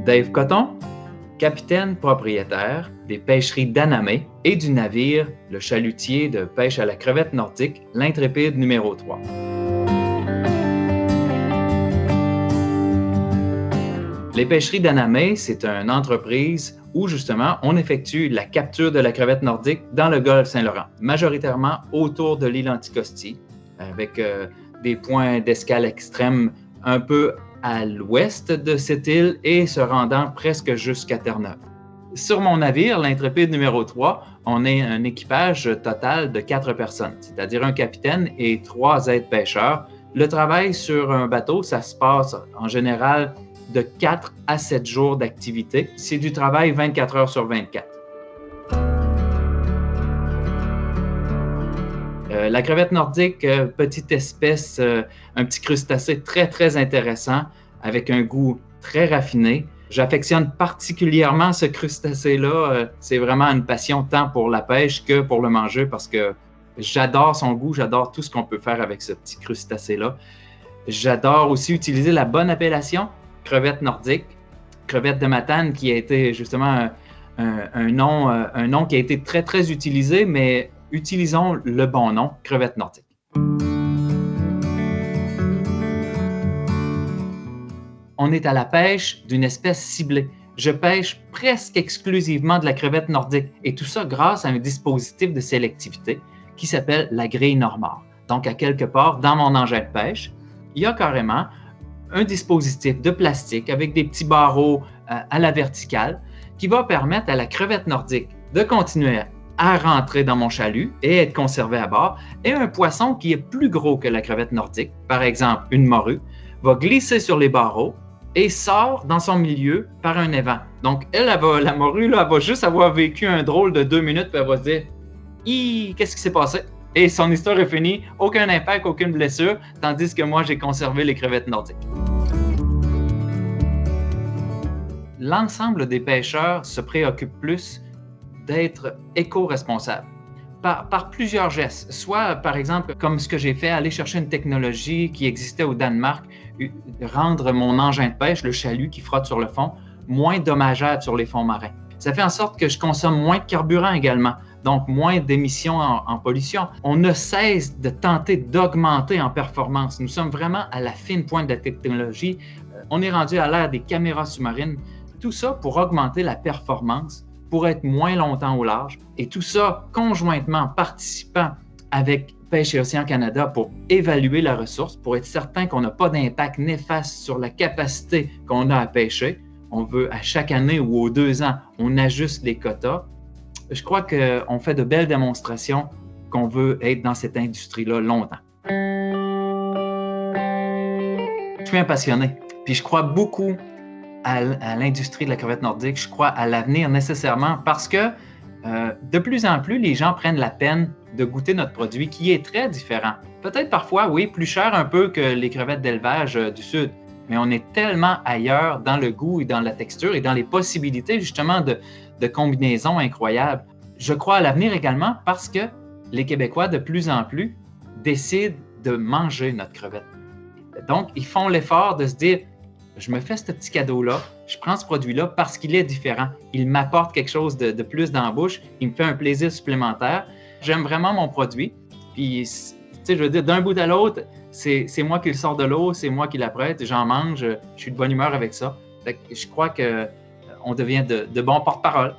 Dave Cotton, capitaine propriétaire des pêcheries d'Anamé et du navire le chalutier de pêche à la crevette nordique, l'Intrépide numéro 3. Les pêcheries d'Anamé, c'est une entreprise où justement on effectue la capture de la crevette nordique dans le golfe Saint-Laurent, majoritairement autour de l'île Anticosti, avec des points d'escale extrêmes un peu à l'ouest de cette île et se rendant presque jusqu'à Terre-Neuve. Sur mon navire, l'Intrépide numéro 3, on est un équipage total de 4 personnes, c'est-à-dire un capitaine et 3 aides-pêcheurs. Le travail sur un bateau, ça se passe en général de 4 à 7 jours d'activité. C'est du travail 24 heures sur 24. La crevette nordique, petite espèce, un petit crustacé très, très intéressant, avec un goût très raffiné. J'affectionne particulièrement ce crustacé-là. C'est vraiment une passion tant pour la pêche que pour le manger parce que j'adore son goût, j'adore tout ce qu'on peut faire avec ce petit crustacé-là. J'adore aussi utiliser la bonne appellation, crevette nordique, crevette de Matane, qui a été justement un nom qui a été très, très utilisé, mais utilisons le bon nom, crevette nordique. On est à la pêche d'une espèce ciblée. Je pêche presque exclusivement de la crevette nordique et tout ça grâce à un dispositif de sélectivité qui s'appelle la grille Normor. Donc, à quelque part, dans mon engin de pêche, il y a carrément un dispositif de plastique avec des petits barreaux à la verticale qui va permettre à la crevette nordique de continuer à rentrer dans mon chalut et être conservé à bord. Et un poisson qui est plus gros que la crevette nordique, par exemple une morue, va glisser sur les barreaux et sort dans son milieu par un évent. Donc, la morue, là, elle va juste avoir vécu un drôle de 2 minutes, puis elle va se dire « qu'est-ce qui s'est passé? » Et son histoire est finie, aucun impact, aucune blessure, tandis que moi, j'ai conservé les crevettes nordiques. L'ensemble des pêcheurs se préoccupe plus d'être éco-responsable par plusieurs gestes. Soit, par exemple, comme ce que j'ai fait, aller chercher une technologie qui existait au Danemark, rendre mon engin de pêche, le chalut qui frotte sur le fond, moins dommageable sur les fonds marins. Ça fait en sorte que je consomme moins de carburant également, donc moins d'émissions en pollution. On ne cesse de tenter d'augmenter en performance. Nous sommes vraiment à la fine pointe de la technologie. On est rendu à l'ère des caméras sous-marines. Tout ça pour augmenter la performance, pour être moins longtemps au large. Et tout ça conjointement participant avec Pêche et Océan Canada pour évaluer la ressource, pour être certain qu'on n'a pas d'impact néfaste sur la capacité qu'on a à pêcher. On veut, à chaque année ou aux 2 ans, on ajuste les quotas. Je crois qu'on fait de belles démonstrations qu'on veut être dans cette industrie-là longtemps. Je suis un passionné, puis je crois beaucoup à l'industrie de la crevette nordique. Je crois à l'avenir nécessairement parce que de plus en plus, les gens prennent la peine de goûter notre produit qui est très différent. Peut-être parfois, oui, plus cher un peu que les crevettes d'élevage du Sud, mais on est tellement ailleurs dans le goût et dans la texture et dans les possibilités justement de combinaisons incroyables. Je crois à l'avenir également parce que les Québécois, de plus en plus, décident de manger notre crevette. Donc, ils font l'effort de se dire je me fais ce petit cadeau-là, je prends ce produit-là parce qu'il est différent. Il m'apporte quelque chose de plus dans la bouche, il me fait un plaisir supplémentaire. J'aime vraiment mon produit. Puis, tu sais, je veux dire, d'un bout à l'autre, c'est moi qui le sors de l'eau, c'est moi qui l'apprête, j'en mange, je suis de bonne humeur avec ça. Fait que je crois qu'on devient de bons porte-parole.